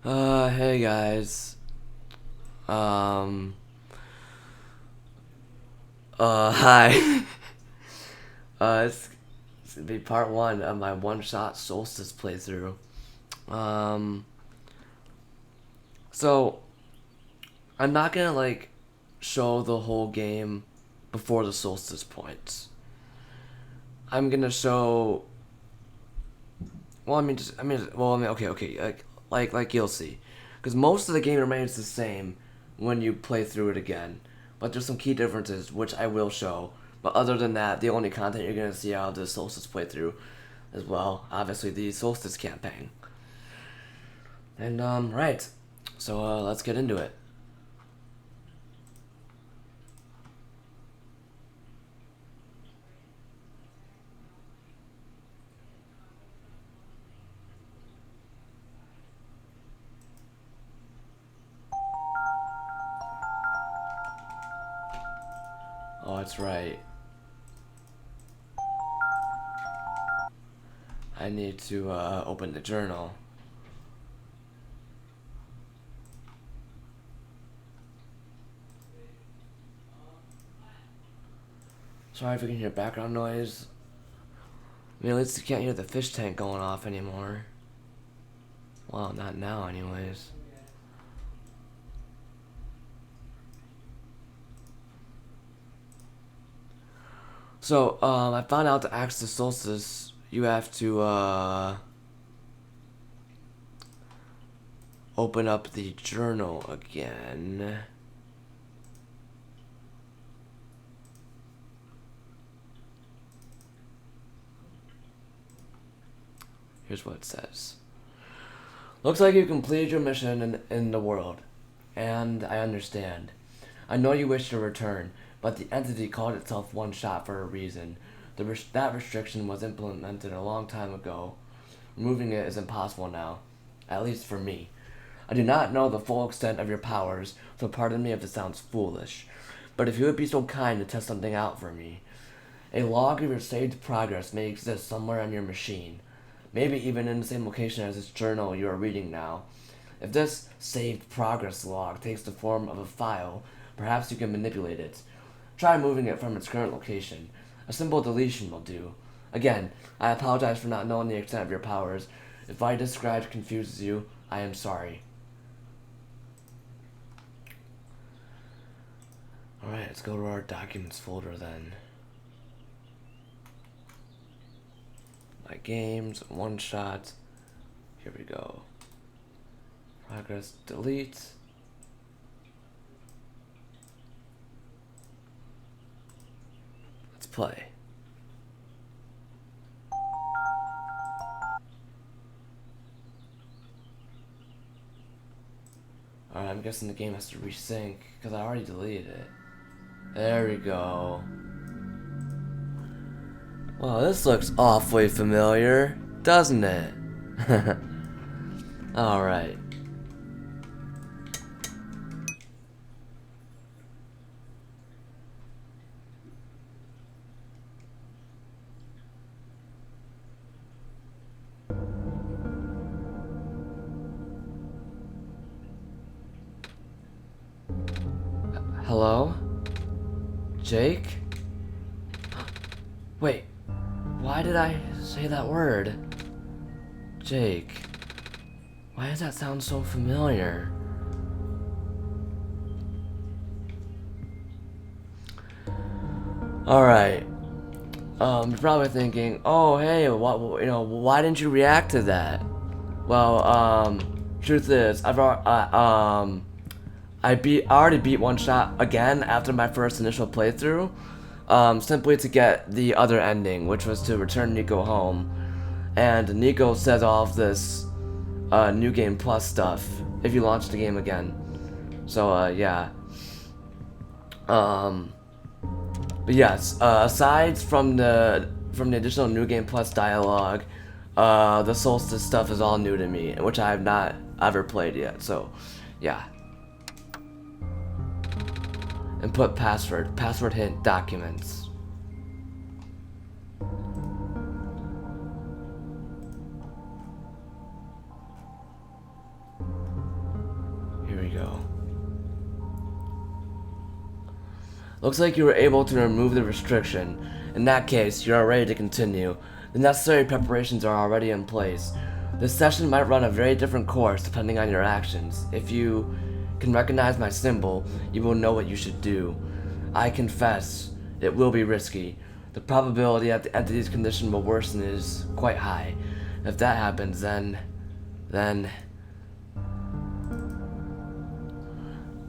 Hey guys. Um, Hi. It's gonna be part one of my one-shot Solstice playthrough. Um, so I'm not gonna show the whole game before the Solstice points. I'm gonna show. Well, I mean, okay. Like you'll see, because most of the game remains the same when you play through it again, but there's some key differences which I will show. But other than that, the only content you're gonna see out of the Solstice playthrough, as well, obviously the Solstice campaign. And right, so let's get into it. Oh, that's right. I need to open the journal. Sorry if you can hear background noise. I mean, at least you can't hear the fish tank going off anymore. Well, not now, anyways. So, I found out to access the Solstice, you have to, open up the journal again. Here's what it says. Looks like you completed your mission in the world, and I understand. I know you wish to return, but the entity called itself One Shot for a reason. That restriction was implemented a long time ago. Removing it is impossible now, at least for me. I do not know the full extent of your powers, so pardon me if it sounds foolish. But if you would be so kind to test something out for me. A log of your saved progress may exist somewhere on your machine. Maybe even in the same location as this journal you are reading now. If this saved progress log takes the form of a file, perhaps you can manipulate it. Try moving it from its current location. A simple deletion will do. Again, I apologize for not knowing the extent of your powers. If what I described confuses you, I am sorry. Alright, let's go to our documents folder then. My games, one shot. Here we go. Progress, delete. Let's play. Alright, I'm guessing the game has to resync because I already deleted it. There we go. Well, this looks awfully familiar, doesn't it? Alright. Hello? Jake? Wait, why did I say that word? Jake. Why does that sound so familiar? Alright. You're probably thinking, oh, hey, why didn't you react to that? Well, truth is, I already beat One Shot again after my first initial playthrough, simply to get the other ending, which was to return Niko home. And Niko says all of this, New Game Plus stuff if you launch the game again. So, yeah. But yes, aside from the additional New Game Plus dialogue, the Solstice stuff is all new to me, which I have not ever played yet. So, yeah. Input password hint documents. we go. Looks like you were able to remove the restriction. In that case, you are ready to continue. The necessary preparations are already in place. This session might run a very different course depending on your actions. If you can recognize my symbol, you will know what you should do. I confess, it will be risky. The probability that the entity's condition will worsen is quite high. If that happens, then...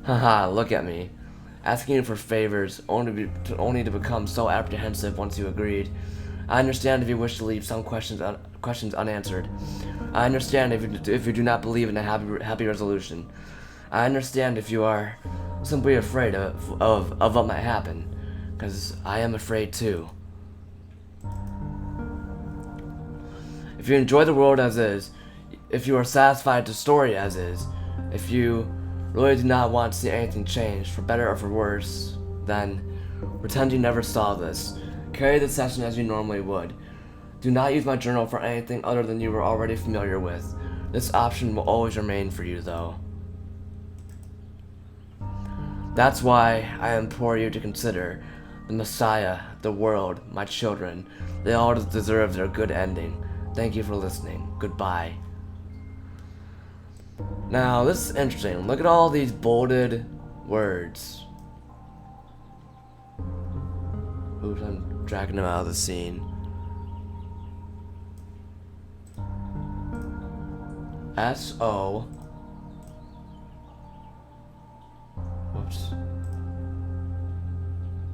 Haha, look at me. Asking you for favors, only to become so apprehensive once you agreed. I understand if you wish to leave some questions unanswered. I understand if you do not believe in a happy resolution. I understand if you are simply afraid of what might happen, because I am afraid too. If you enjoy the world as is, if you are satisfied with the story as is, if you really do not want to see anything change, for better or for worse, then pretend you never saw this. Carry the session as you normally would. Do not use my journal for anything other than you were already familiar with. This option will always remain for you, though. That's why I implore you to consider the Messiah, the world, my children. They all deserve their good ending. Thank you for listening. Goodbye. Now, this is interesting. Look at all these bolded words. Oops, I'm dragging them out of the scene. S-O... Whoops.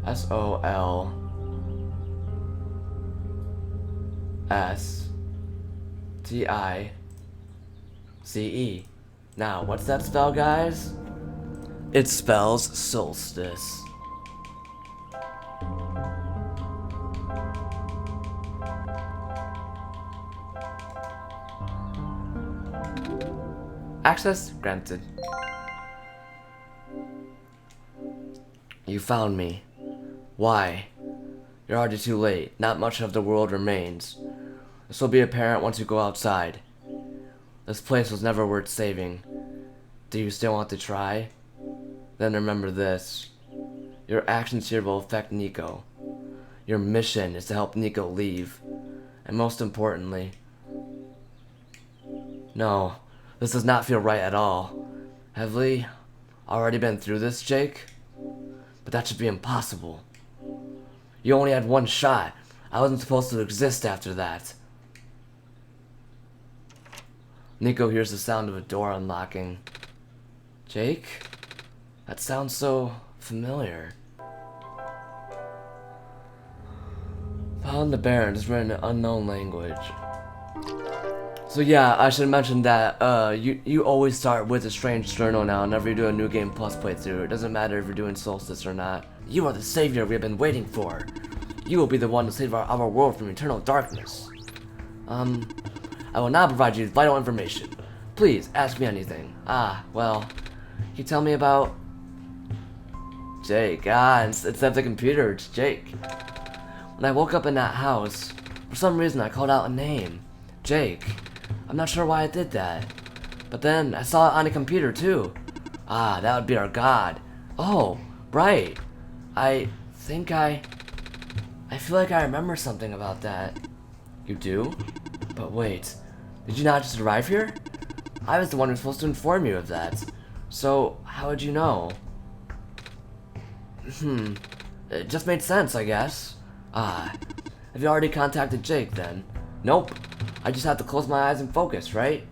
S-O-L... S-T-I-C-E. Now, what's that spell, guys? It spells Solstice. Access granted. You found me. Why? You're already too late. Not much of the world remains. This will be apparent once you go outside. This place was never worth saving. Do you still want to try? Then remember this. Your actions here will affect Niko. Your mission is to help Niko leave. And most importantly... No, this does not feel right at all. Have we already been through this, Jake? But that should be impossible. You only had one shot. I wasn't supposed to exist after that. Niko hears the sound of a door unlocking. Jake? That sounds so familiar. Found the Baron is written in an unknown language. So yeah, I should mention that you always start with a strange journal now whenever you do a New Game Plus playthrough. It doesn't matter if you're doing Solstice or not. You are the savior we have been waiting for. You will be the one to save our world from eternal darkness. I will now provide you with vital information. Please, ask me anything. Well, can you tell me about... Jake, it's at the computer, it's Jake. When I woke up in that house, for some reason I called out a name. Jake. I'm not sure why I did that. But then, I saw it on the computer too. That would be our god. Oh, right. I feel like I remember something about that. You do? But wait, did you not just arrive here? I was the one who was supposed to inform you of that. So, how would you know? It just made sense, I guess. Have you already contacted Jake then? Nope. I just have to close my eyes and focus, right?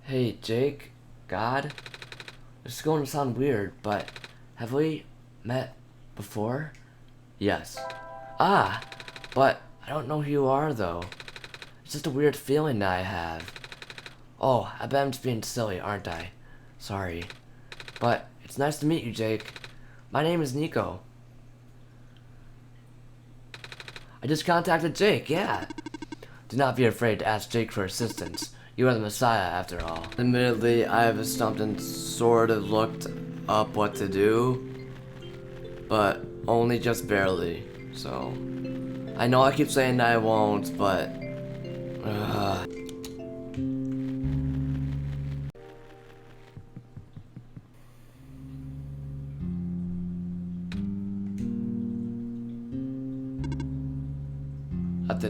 Hey, Jake, God? This is going to sound weird, but have we met before? Yes. But I don't know who you are, though. It's just a weird feeling that I have. Oh, I bet I'm just being silly, aren't I? Sorry. But it's nice to meet you, Jake. My name is Niko. I just contacted Jake, yeah. Do not be afraid to ask Jake for assistance. You are the Messiah, after all. Admittedly, I have stumped and sort of looked up what to do, but only just barely, so... I know I keep saying that I won't, but...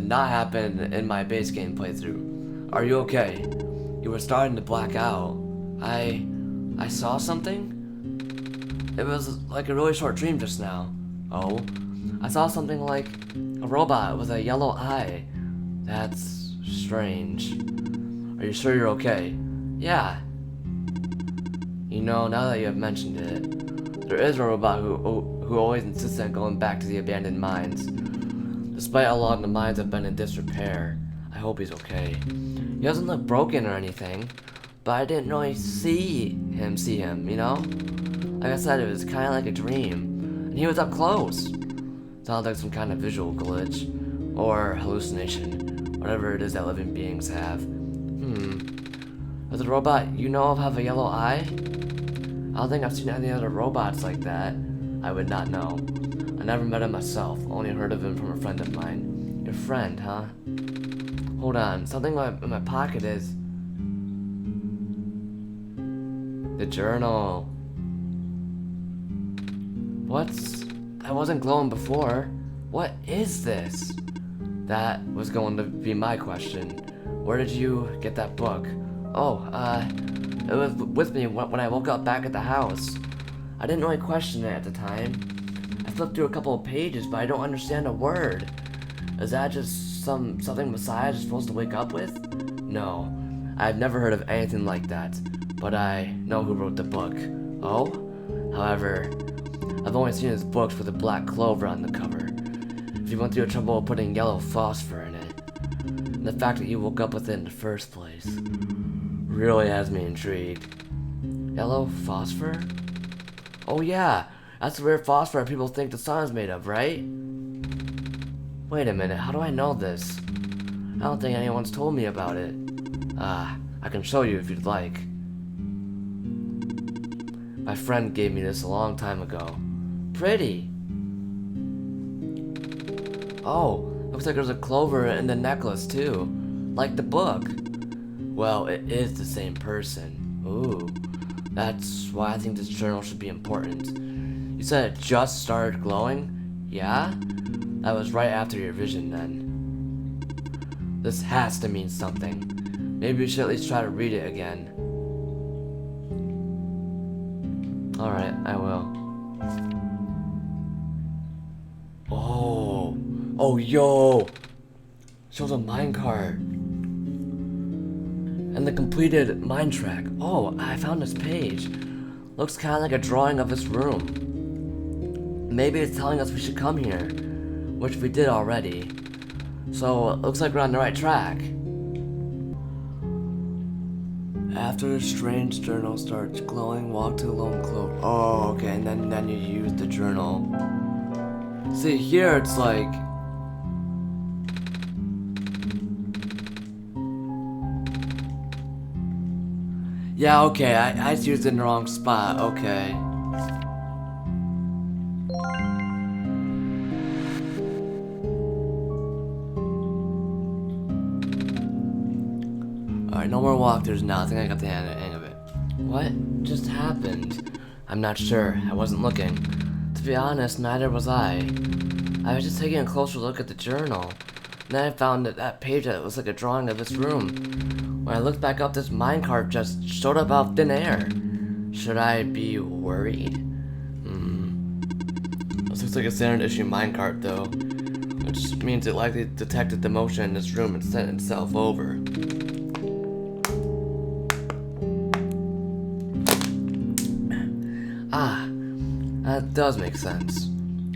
not happen in my base game playthrough. Are you okay? You were starting to black out. I saw something? It was like a really short dream just now. Oh? I saw something like a robot with a yellow eye. That's strange. Are you sure you're okay? Yeah. You know, now that you have mentioned it, there is a robot who always insists on going back to the abandoned mines. Despite how long the mines have been in disrepair, I hope he's okay. He doesn't look broken or anything, but I didn't really see him, you know? Like I said, it was kind of like a dream, and he was up close. Sounds like some kind of visual glitch, or hallucination, whatever it is that living beings have. Does the robot you know of have a yellow eye? I don't think I've seen any other robots like that. I would not know. I never met him myself, only heard of him from a friend of mine. Your friend, huh? Hold on, something in my pocket is... the journal. That wasn't glowing before. What is this? That was going to be my question. Where did you get that book? Oh, it was with me when I woke up back at the house. I didn't really question it at the time. I flipped through a couple of pages, but I don't understand a word. Is that just something Messiah is supposed to wake up with? No, I've never heard of anything like that, but I know who wrote the book. Oh? However, I've only seen his books with a black clover on the cover. If you went through the trouble of putting yellow phosphor in it, and the fact that you woke up with it in the first place, really has me intrigued. Yellow phosphor? Oh yeah, that's the rare phosphor people think the sun is made of, right? Wait a minute, how do I know this? I don't think anyone's told me about it. I can show you if you'd like. My friend gave me this a long time ago. Pretty. Oh, looks like there's a clover in the necklace too. Like the book. Well, it is the same person. Ooh. That's why I think this journal should be important. You said it just started glowing? Yeah? That was right after your vision then. This has to mean something. Maybe we should at least try to read it again. Alright, I will. Oh, yo! Shows a minecart. And the completed mine track. Oh, I found this page. Looks kind of like a drawing of this room. Maybe it's telling us we should come here, which we did already. So, it looks like we're on the right track. After the strange journal starts glowing, walk to the lone clover. Oh, okay, and then you use the journal. See, here it's like... yeah, okay, I used it in the wrong spot, okay. Alright, no more walkthroughs now. I think I got the hang of it. What just happened? I'm not sure. I wasn't looking. To be honest, neither was I. I was just taking a closer look at the journal. And then I found that page that was like a drawing of this room. When I looked back up, this minecart just showed up out of thin air. Should I be worried? This looks like a standard issue minecart though. Which means it likely detected the motion in this room and sent itself over. That does make sense.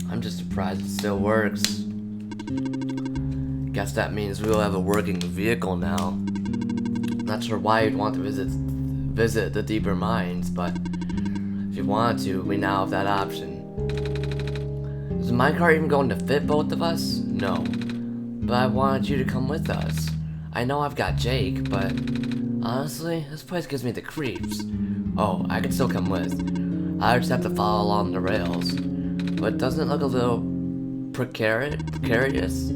I'm just surprised it still works. Guess that means we'll have a working vehicle now. Not sure why you'd want to visit the deeper mines, but if you want to, we now have that option. Is the minecart even going to fit both of us? No. But I wanted you to come with us. I know I've got Jake, but honestly, this place gives me the creeps. Oh, I can still come with. I just have to follow along the rails. But doesn't it look a little precarious?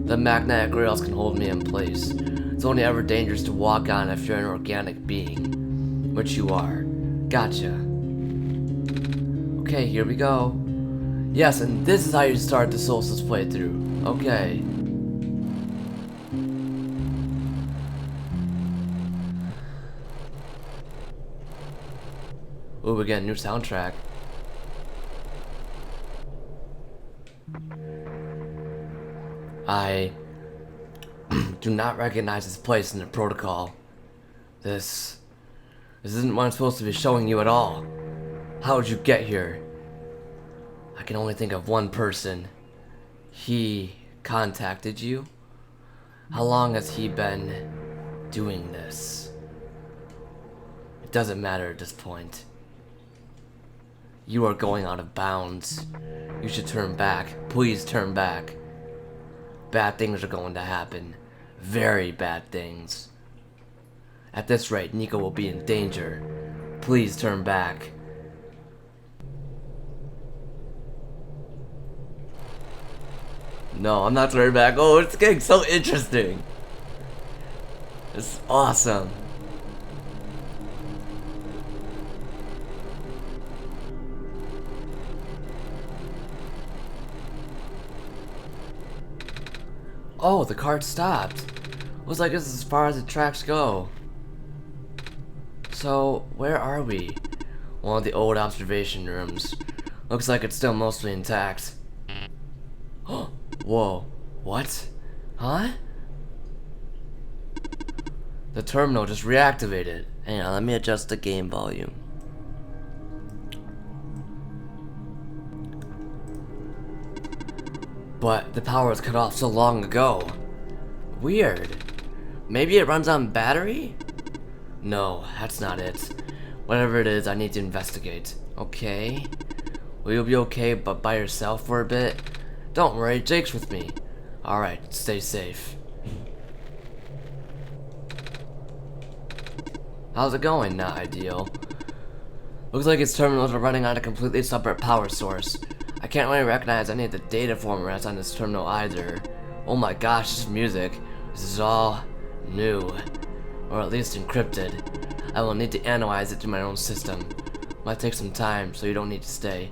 The magnetic rails can hold me in place. It's only ever dangerous to walk on if you're an organic being. Which you are. Gotcha. Okay, here we go. Yes, and this is how you start the Solstice playthrough. Okay. Ooh, we get a new soundtrack. I do not recognize this place in the protocol. This isn't what I'm supposed to be showing you at all. How did you get here? I can only think of one person. He contacted you? How long has he been doing this? It doesn't matter at this point. You are going out of bounds. You should turn back. Please turn back. Bad things are going to happen. Very bad things. At this rate, Niko will be in danger. Please turn back. No, I'm not turning back. Oh, it's getting so interesting. It's awesome. Oh, the cart stopped. Looks like this is as far as the tracks go. So, where are we? One of the old observation rooms. Looks like it's still mostly intact. Whoa. What? Huh? The terminal just reactivated. Hang on, let me adjust the game volume. But the power was cut off so long ago. Weird. Maybe it runs on battery? No, that's not it. Whatever it is, I need to investigate. Okay. Will you be okay but by yourself for a bit? Don't worry, Jake's with me. Alright, stay safe. How's it going? Not ideal. Looks like its terminals are running on a completely separate power source. I can't really recognize any of the data formats on this terminal either. Oh my gosh, this music. This is all new. Or at least encrypted. I will need to analyze it through my own system. Might take some time, so you don't need to stay.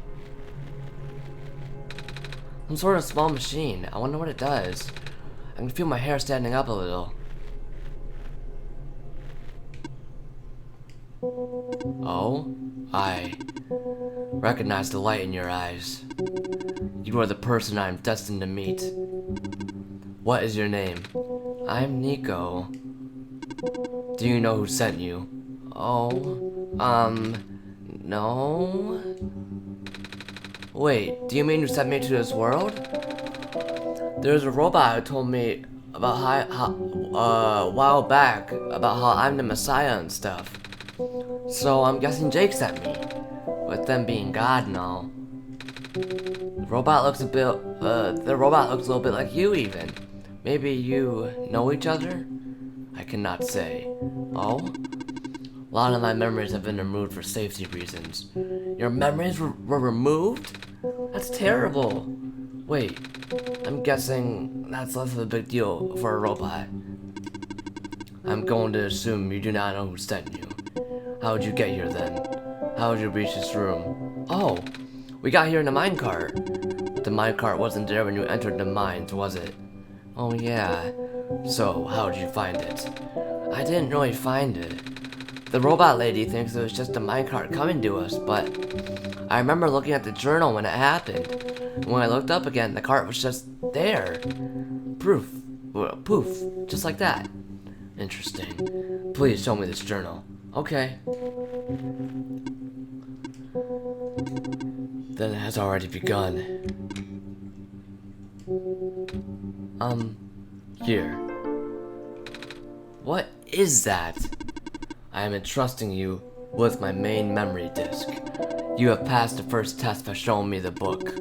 Some sort of small machine. I wonder what it does. I can feel my hair standing up a little. Oh? I recognize the light in your eyes. You are the person I am destined to meet. What is your name? I'm Niko. Do you know who sent you? Oh, no? Wait, do you mean you sent me to this world? There's a robot who told me about a while back about how I'm the Messiah and stuff. So I'm guessing Jake sent me. With them being God and all. The robot looks a little bit like you even. Maybe you know each other? I cannot say. Oh? A lot of my memories have been removed for safety reasons. Your memories were removed? That's terrible. Wait, I'm guessing that's less of a big deal for a robot. I'm going to assume you do not know who sent you. How would you get here then? How would you reach this room? Oh, we got here in a minecart. But the minecart wasn't there when you entered the mines, was it? Oh yeah. So, how did you find it? I didn't really find it. The robot lady thinks it was just a minecart coming to us, but I remember looking at the journal when it happened. And when I looked up again, the cart was just there. Poof. Just like that. Interesting. Please show me this journal. Okay. Then it has already begun. Here. What is that? I am entrusting you with my main memory disk. You have passed the first test by showing me the book.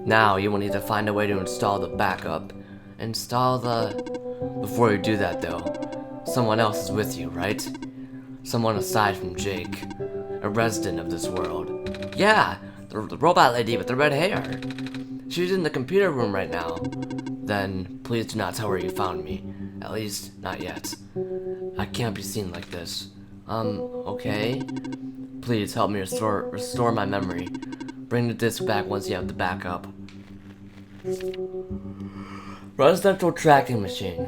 Now you will need to find a way to install the backup. Before you do that though, someone else is with you, right? Someone aside from Jake. A resident of this world. Yeah, the robot lady with the red hair. She's in the computer room right now. Then, please do not tell her you found me. At least, not yet. I can't be seen like this. Okay? Please help me restore my memory. Bring the disk back once you have the backup. Residential tracking machine.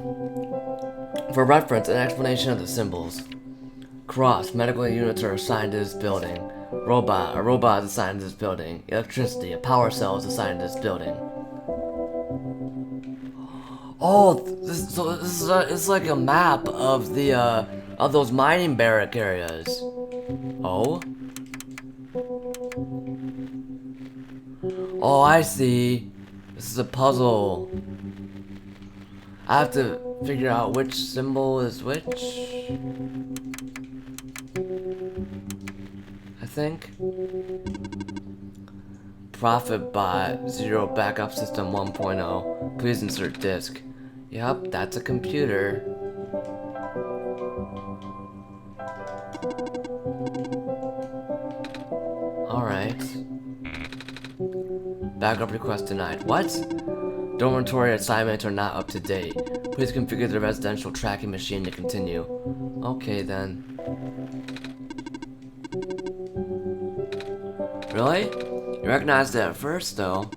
For reference, an explanation of the symbols. Cross, medical units are assigned to this building. Robot. A robot is assigned to this building. Electricity. A power cell is assigned to this building. Oh, this is like a map of the of those mining barrack areas. Oh. Oh, I see. This is a puzzle. I have to figure out which symbol is which. I think. Profit bot 0 backup system 1.0. Please insert disk. Yep, that's a computer. Alright. Backup request denied. What? Dormitory assignments are not up to date. Please configure the residential tracking machine to continue. Okay then. Really? You recognized it at first though.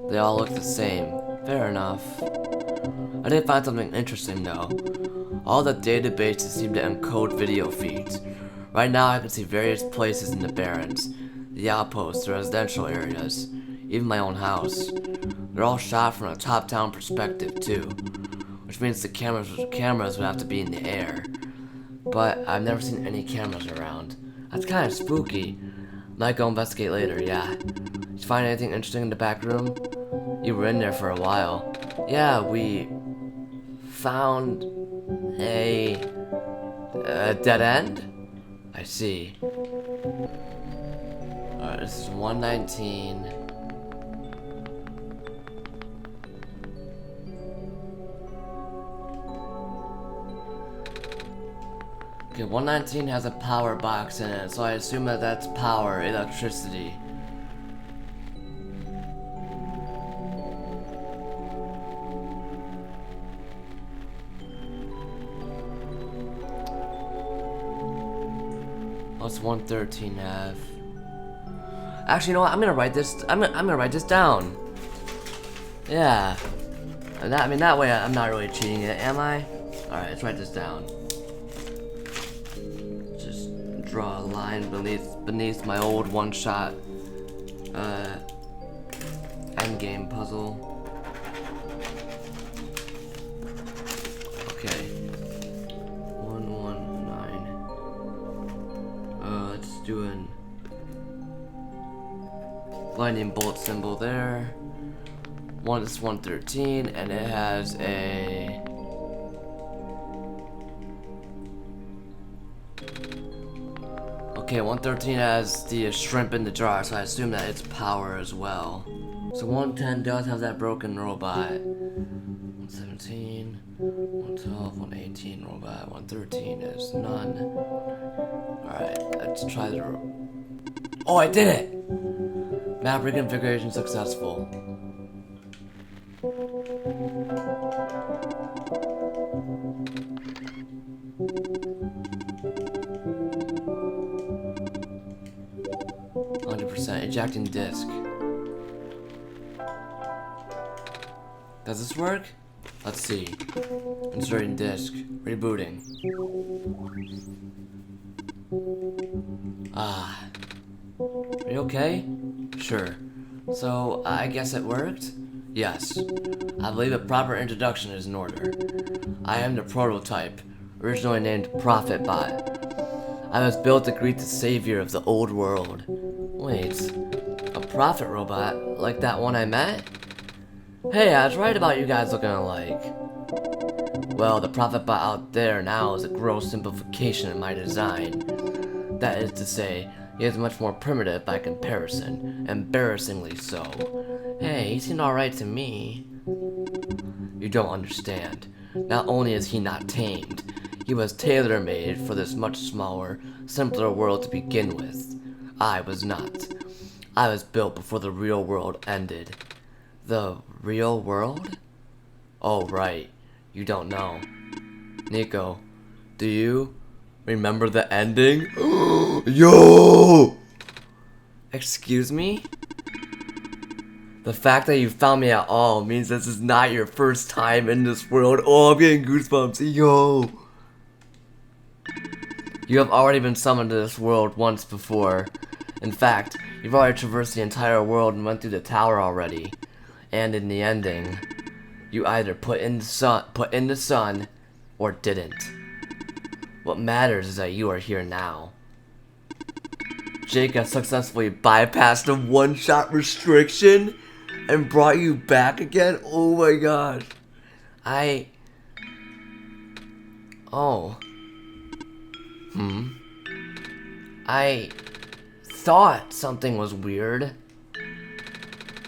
They all look the same. Fair enough. I did find something interesting though. All the databases seem to encode video feeds. Right now I can see various places in the Barrens, the outposts, the residential areas, even my own house. They're all shot from a top-down perspective too, which means the cameras would have to be in the air. But I've never seen any cameras around. That's kind of spooky. Might go investigate later, yeah. Did you find anything interesting in the back room? You were in there for a while. Yeah, we found a dead end? I see. Alright, this is 119. Okay, 119 has a power box in it, so I assume that that's power, electricity. What's 113 have? Actually, you know what? I'm gonna write this. I'm gonna write this down. Yeah. And that, I mean, that way I'm not really cheating it, am I? All right, let's write this down. Draw a line beneath my old one-shot endgame puzzle. Okay. 119. Let's do an lightning bolt symbol there. It's 113, and it has a okay, 113 has the shrimp in the jar, so I assume that it's power as well. So 110 does have that broken robot. 117, 112, 118 robot, 113 is none. Alright, let's try the... Oh, I did it! Map reconfiguration successful. Ejecting disk. Does this work? Let's see. Inserting disk. Rebooting. Ah. Are you okay? Sure. So, I guess it worked? Yes. I believe a proper introduction is in order. I am the prototype, originally named Prophet Bot. I was built to greet the savior of the old world. Wait, a prophet robot like that one I met? Hey, I was right about you guys looking alike. Well, the prophet bot out there now is a gross simplification of my design. That is to say, he is much more primitive by comparison, embarrassingly so. Hey, he seemed alright to me. You don't understand. Not only is he not tamed, he was tailor-made for this much smaller, simpler world to begin with. I was not. I was built before the real world ended. The real world? Oh, right. You don't know. Niko, do you remember the ending? Yo! Excuse me? The fact that you found me at all means this is not your first time in this world. Oh, I'm getting goosebumps. Yo! You have already been summoned to this world once before. In fact, you've already traversed the entire world and went through the tower already. And in the ending, you either put in the sun, or didn't. What matters is that you are here now. Jake has successfully bypassed the one-shot restriction and brought you back again? Oh my gosh. I thought something was weird.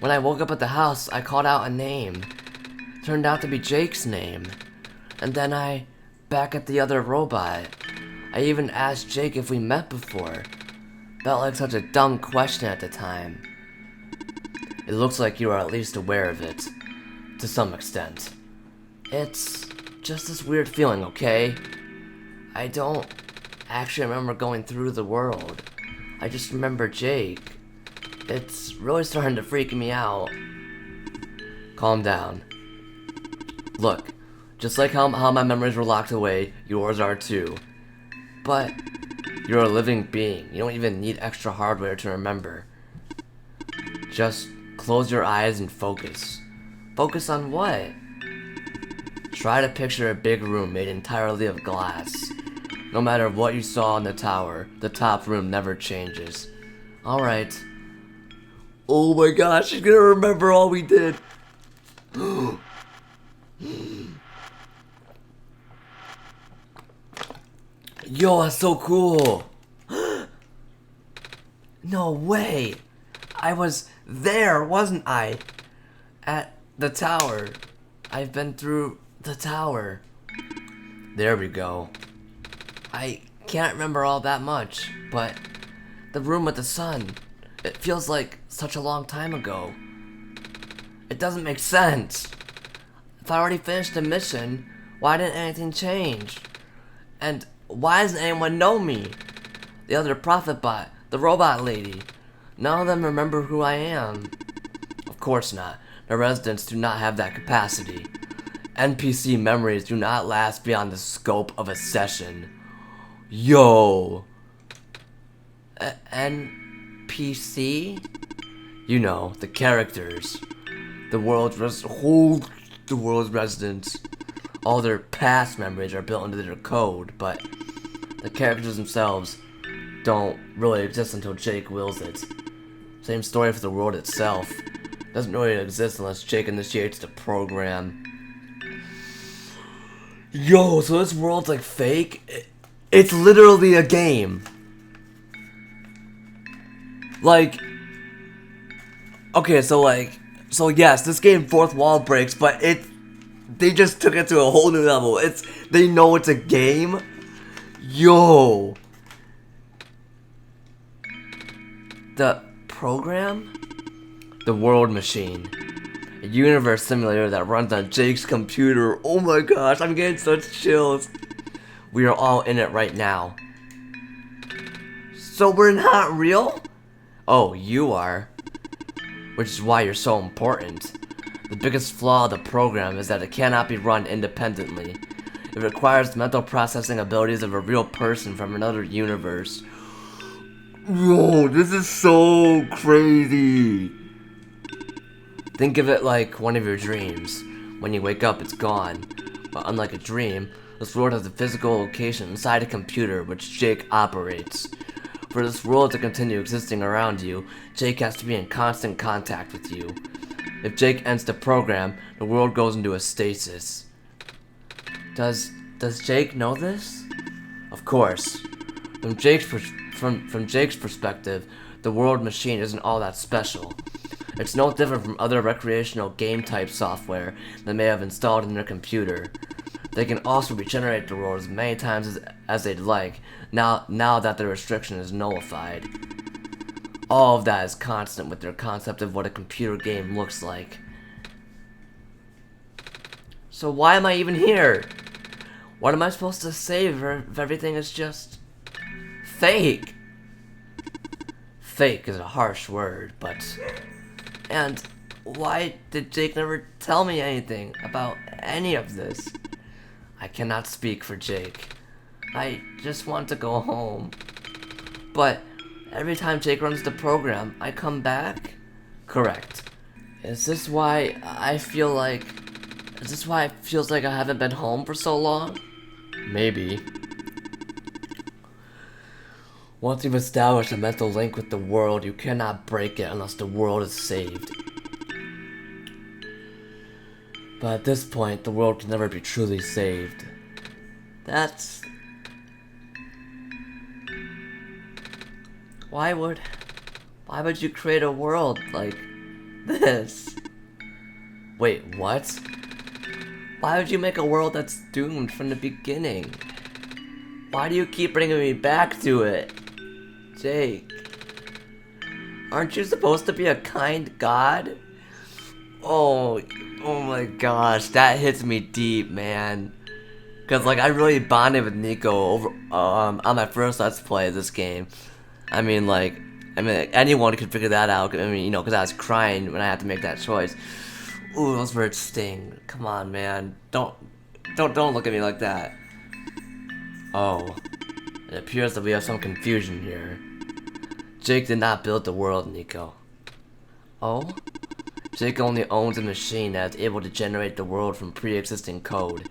When I woke up at the house, I called out a name. Turned out to be Jake's name. And then back at the other robot, I even asked Jake if we met before. Felt like such a dumb question at the time. It looks like you are at least aware of it, to some extent. It's just this weird feeling, okay? I don't actually remember going through the world. I just remember Jake. It's really starting to freak me out. Calm down. Look, just like how my memories were locked away, yours are too. But you're a living being. You don't even need extra hardware to remember. Just close your eyes and focus. Focus on what? Try to picture a big room made entirely of glass. No matter what you saw in the tower, the top room never changes. Alright. Oh my gosh, she's gonna remember all we did. Yo, that's so cool. No way. I was there, wasn't I? At the tower. I've been through the tower. There we go. I can't remember all that much, but the room with the sun, it feels like such a long time ago. It doesn't make sense. If I already finished the mission, why didn't anything change? And why doesn't anyone know me? The other prophet bot, the robot lady. None of them remember who I am. Of course not. The residents do not have that capacity. NPC memories do not last beyond the scope of a session. Yo. NPC? You know, the characters. The world's residents. All their past memories are built into their code, but the characters themselves don't really exist until Jake wills it. Same story for the world itself. Doesn't really exist unless Jake initiates the program. Yo, so this world's like fake? It's literally a game. Like, okay, so yes, this game fourth wall breaks, but they just took it to a whole new level. They know it's a game. Yo. The program? The World Machine. A universe simulator that runs on Jake's computer. Oh my gosh, I'm getting such chills. We are all in it right now. So we're not real? Oh, you are. Which is why you're so important. The biggest flaw of the program is that it cannot be run independently. It requires the mental processing abilities of a real person from another universe. Whoa, this is so crazy. Think of it like one of your dreams. When you wake up, it's gone. But unlike a dream, this world has a physical location inside a computer which Jake operates. For this world to continue existing around you, Jake has to be in constant contact with you. If Jake ends the program, the world goes into a stasis. Does Jake know this? Of course. From Jake's perspective, the World Machine isn't all that special. It's no different from other recreational game-type software they may have installed in their computer. They can also regenerate the world as many times as they'd like, now that the restriction is nullified. All of that is constant with their concept of what a computer game looks like. So why am I even here? What am I supposed to say if everything is just fake? Fake is a harsh word, but... And why did Jake never tell me anything about any of this? I cannot speak for Jake. I just want to go home. But Every time Jake runs the program, I come back? Correct. Is this why I feel like... Is this why it feels like I haven't been home for so long? Maybe. Once you've established a mental link with the world, you cannot break it unless the world is saved. But at this point, the world can never be truly saved. That's... Why would you create a world like this? Wait, what? Why would you make a world that's doomed from the beginning? Why do you keep bringing me back to it? Jake, aren't you supposed to be a kind god? Oh my gosh, that hits me deep, man. Cause like I really bonded with Niko over on my first Let's Play of this game. I mean, anyone could figure that out. I mean, cause I was crying when I had to make that choice. Ooh, those words sting. Come on, man. Don't look at me like that. Oh, it appears that we have some confusion here. Jake did not build the world, Niko. Oh? Jake only owns a machine that is able to generate the world from pre-existing code.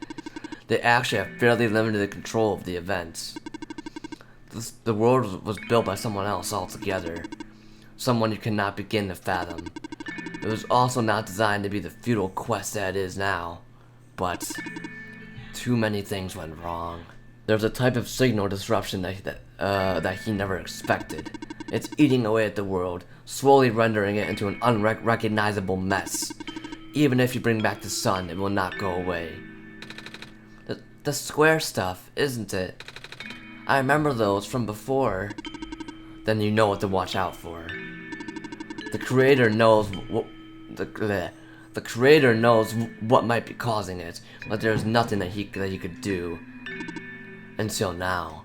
They actually have fairly limited control of the events. The world was built by someone else altogether. Someone you cannot begin to fathom. It was also not designed to be the futile quest that it is now. But too many things went wrong. There's a type of signal disruption that he never expected. It's eating away at the world, slowly rendering it into an unrecognizable mess. Even if you bring back the sun, it will not go away. The square stuff, isn't it? I remember those from before. Then you know what to watch out for. The creator knows the creator knows what might be causing it, but there's nothing that he could do. Until now.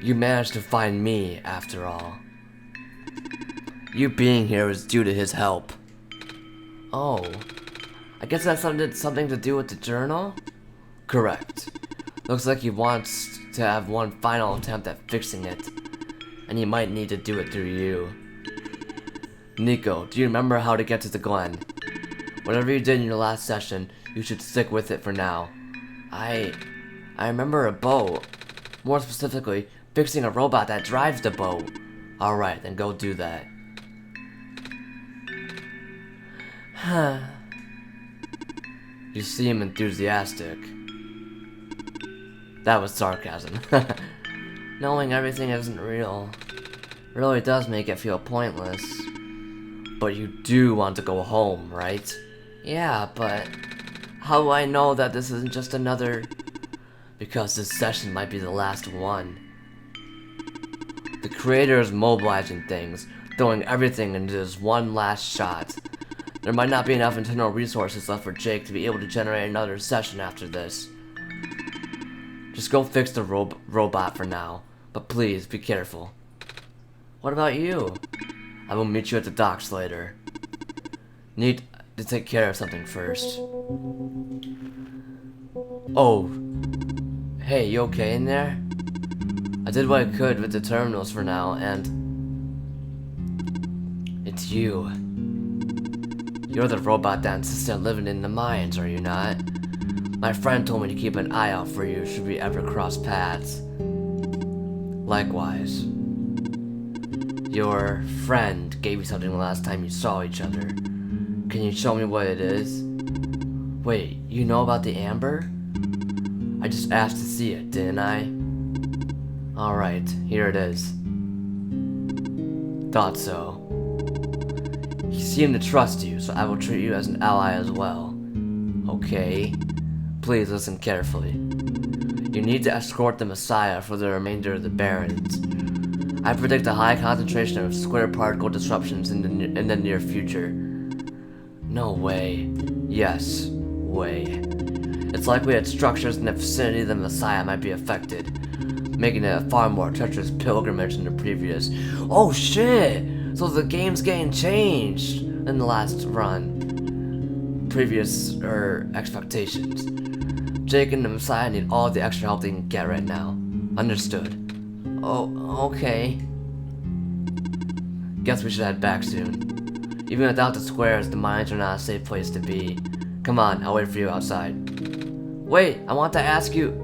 You managed to find me, after all. You being here is due to his help. Oh. I guess that's something to do with the journal? Correct. Looks like he wants to have one final attempt at fixing it. And he might need to do it through you. Niko, do you remember how to get to the Glen? Whatever you did in your last session, you should stick with it for now. I remember a boat. More specifically, fixing a robot that drives the boat. Alright, then go do that. You seem enthusiastic. That was sarcasm. Knowing everything isn't real really does make it feel pointless. But you do want to go home, right? Yeah, but how do I know that this isn't just another... Because this session might be the last one. The creator is mobilizing things, throwing everything into this one last shot. There might not be enough internal resources left for Jake to be able to generate another session after this. Just go fix the robot for now, but please be careful. What about you? I will meet you at the docks later. Need to take care of something first. Oh. Hey, you okay in there? I did what I could with the terminals for now, and... It's you. You're the robot that insisted living in the mines, are you not? My friend told me to keep an eye out for you should we ever cross paths. Likewise. Your friend gave you something the last time you saw each other. Can you show me what it is? Wait, you know about the amber? I just asked to see it, didn't I? Alright, here it is. Thought so. He seemed to trust you, so I will treat you as an ally as well. Okay. Please listen carefully. You need to escort the Messiah for the remainder of the Barrens. I predict a high concentration of square particle disruptions in the near future. No way. Yes, way. It's likely that structures in the vicinity of the Messiah might be affected, making it a far more treacherous pilgrimage than the previous. Oh shit! So the game's getting changed in the last run. Previous, expectations. Jake and the Messiah need all the extra help they can get right now. Understood. Oh, okay. Guess we should head back soon. Even without the squares, the mines are not a safe place to be. Come on, I'll wait for you outside. Wait, I want to ask you...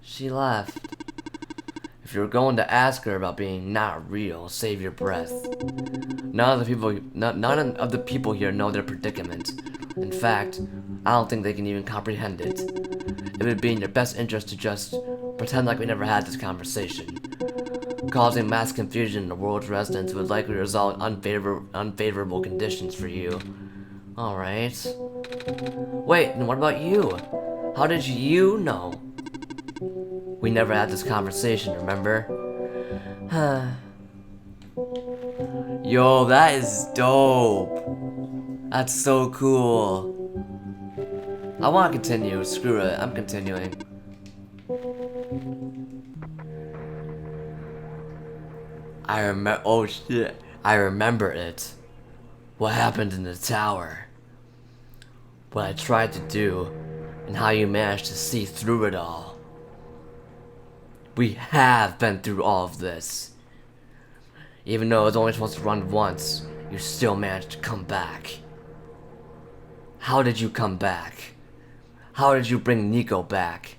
She left. If you're going to ask her about being not real, save your breath. None of the people here know their predicament. In fact, I don't think they can even comprehend it. It would be in your best interest to just pretend like we never had this conversation. Causing mass confusion in the world's residents would likely result in unfavorable conditions for you. Alright. Wait, and what about you? How did you know? We never had this conversation, remember? Yo, that is dope. That's so cool. I want to continue. Screw it. I'm continuing. Oh shit. I remember it. What happened in the tower. What I tried to do. And how you managed to see through it all. We have been through all of this. Even though it was only supposed to run once, you still managed to come back. How did you come back? How did you bring Niko back?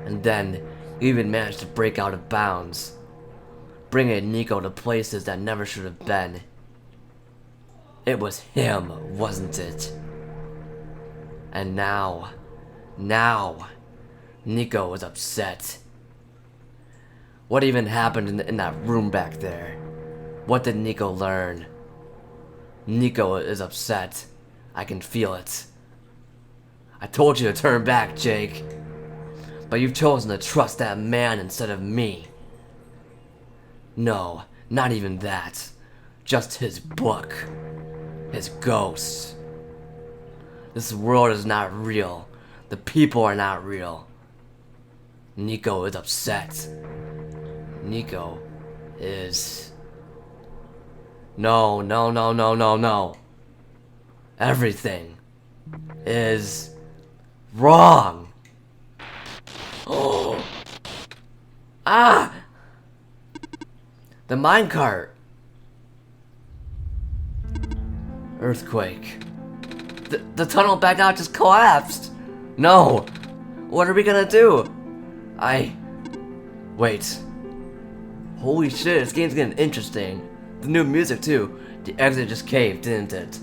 And then, you even managed to break out of bounds. Bringing Niko to places that never should have been. It was him, wasn't it? And now, Niko is upset. What even happened in that room back there? What did Niko learn? Niko is upset. I can feel it. I told you to turn back, Jake. But you've chosen to trust that man instead of me. No, not even that. Just his book. His ghost. This world is not real. The people are not real. Niko is upset. Niko is... No. Everything is wrong. Oh. Ah! The minecart. Earthquake. The tunnel back out just collapsed. No. What are we gonna do? Wait. Holy shit, this game's getting interesting. The new music too. The exit just caved, didn't it?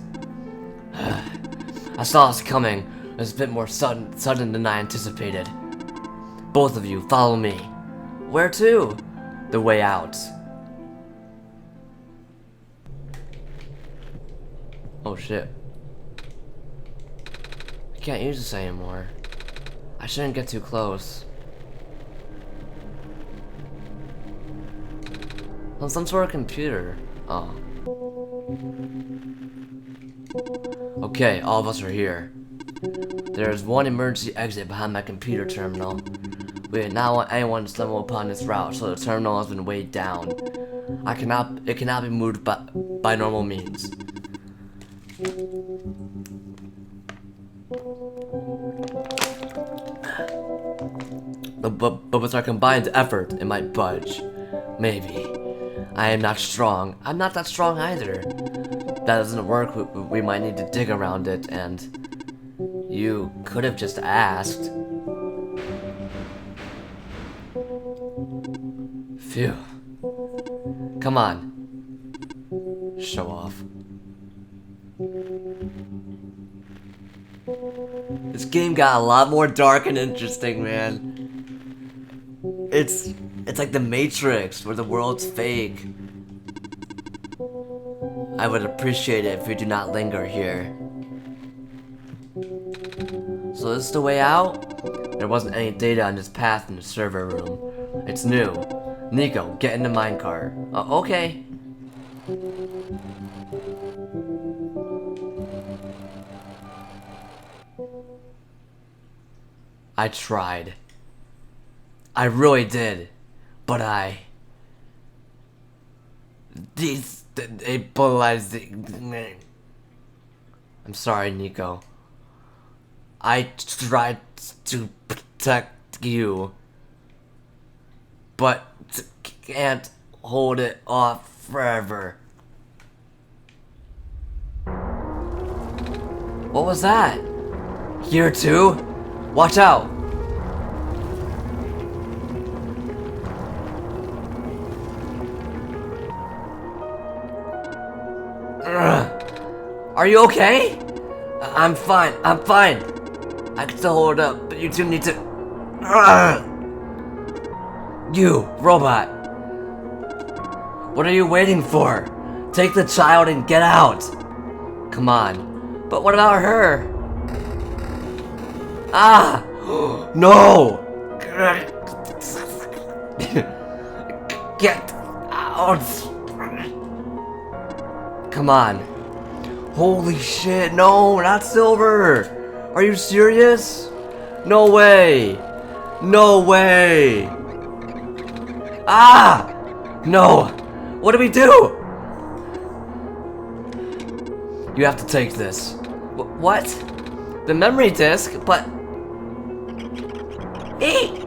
I saw this coming. It was a bit more sudden than I anticipated. Both of you, follow me. Where to? The way out. Oh shit. I can't use this anymore. I shouldn't get too close. On some sort of computer. Oh. Okay, all of us are here. There is one emergency exit behind my computer terminal. We did not want anyone to stumble upon this route, so the terminal has been weighed down. It cannot be moved by normal means. But with our combined effort, it might budge. Maybe. I am not strong. I'm not that strong either. If that doesn't work, we might need to dig around it, and you could have just asked. Phew. Come on. Show off. This game got a lot more dark and interesting, man. It's like the Matrix, where the world's fake. I would appreciate it if you do not linger here. So this is the way out? There wasn't any data on this path in the server room. It's new. Niko, get in the minecart. Okay. I tried. I really did. But I'm sorry, Niko. I tried to protect you, but can't hold it off forever. What was that? Here too? Watch out! Are you okay? I'm fine. I'm fine. I can still hold it up, but you two need to. You, robot. What are you waiting for? Take the child and get out. Come on. But what about her? Ah! No! Get out! Come on. Holy shit, no, not Silver! Are you serious? No way! No way! Ah! No! What do we do? You have to take this. What? The memory disk? But... Eat!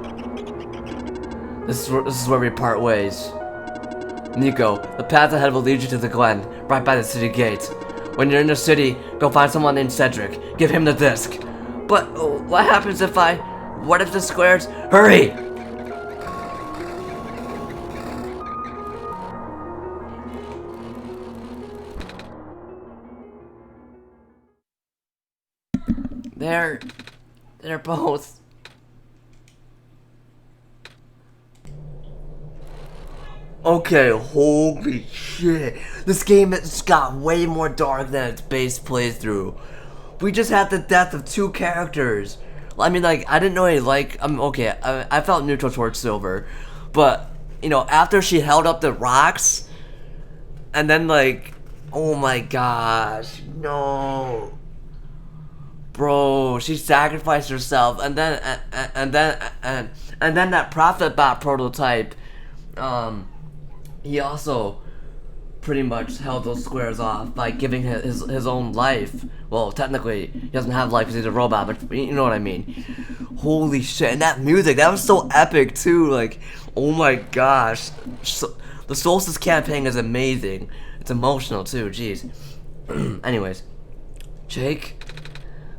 This is where we part ways. Niko, the path ahead will lead you to the Glen, right by the city gate. When you're in the city, go find someone named Cedric. Give him the disc. But what happens if I... What if the squares... Hurry! They're both... Okay, holy shit. This game has got way more dark than its base playthrough. We just had the death of 2 characters. I mean, like, I didn't really like... okay, I felt neutral towards Silver. But, you know, after she held up the rocks... And then, like... Oh my gosh. No. Bro, she sacrificed herself. And then that Prophet Bot prototype... He also pretty much held those squares off by giving his own life. Well, technically, he doesn't have life because he's a robot, but you know what I mean. Holy shit, and that music, that was so epic too, like, oh my gosh. The Solstice campaign is amazing. It's emotional too, jeez. Anyways, Jake,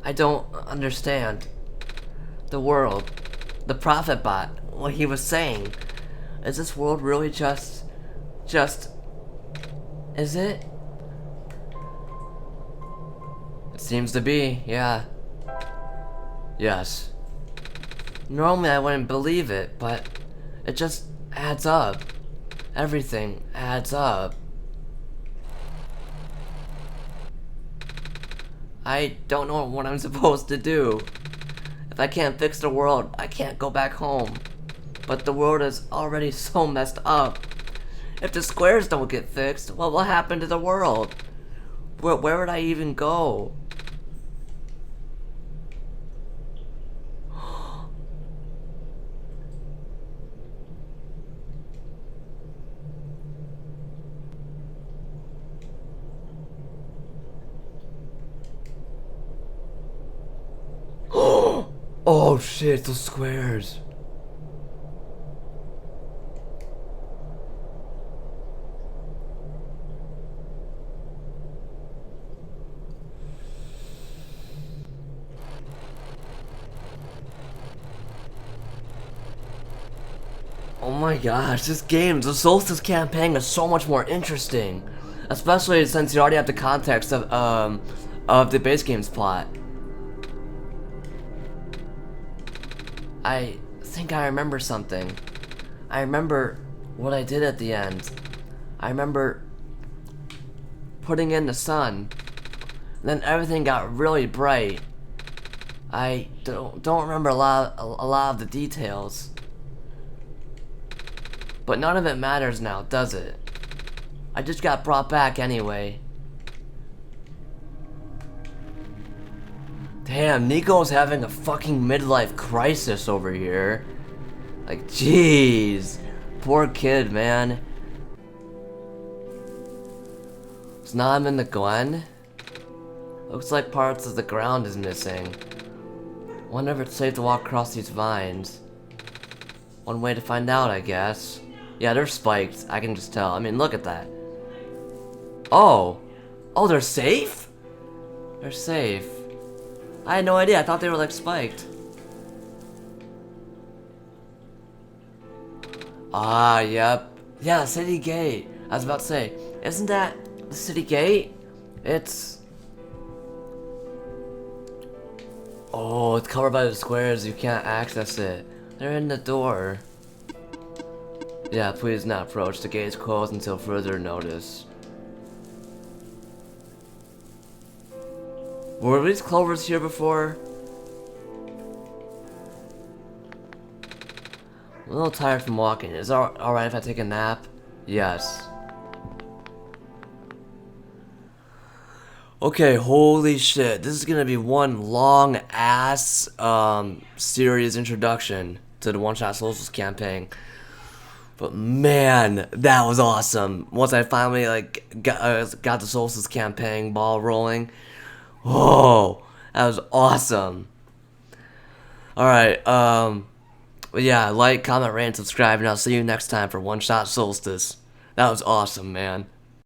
I don't understand. The world, the Prophet Bot, what he was saying. Is this world really just... Is it? It seems to be, yeah. Yes. Normally I wouldn't believe it, but it just adds up. Everything adds up. I don't know what I'm supposed to do. If I can't fix the world, I can't go back home. But the world is already so messed up. If the squares don't get fixed, what will happen to the world? Where would I even go? Oh shit, those squares. Oh my gosh, this game, the Solstice campaign is so much more interesting. Especially since you already have the context of the base game's plot. I think I remember something. I remember what I did at the end. I remember putting in the sun. Then everything got really bright. I don't remember a lot of the details. But none of it matters now, does it? I just got brought back anyway. Damn, Niko's having a fucking midlife crisis over here. Like, jeez. Poor kid, man. So now I'm in the Glen. Looks like parts of the ground is missing. Wonder if it's safe to walk across these vines. One way to find out, I guess. Yeah, they're spiked. I can just tell. I mean, look at that. Oh. Oh, they're safe? They're safe. I had no idea. I thought they were like spiked. Ah, yep. Yeah, city gate. I was about to say, isn't that the city gate? It's... Oh, it's covered by the squares. You can't access it. They're in the door. Yeah, please not approach. The gate is closed until further notice. Were these clovers here before? I'm a little tired from walking. Is it alright if I take a nap? Yes. Okay, holy shit. This is gonna be one long ass series introduction to the One-Shot Solstice campaign. But man, that was awesome. Once I finally like got the Solstice campaign ball rolling. Oh, that was awesome. Alright, but yeah, like, comment, rate, and subscribe, and I'll see you next time for One-Shot Solstice. That was awesome, man.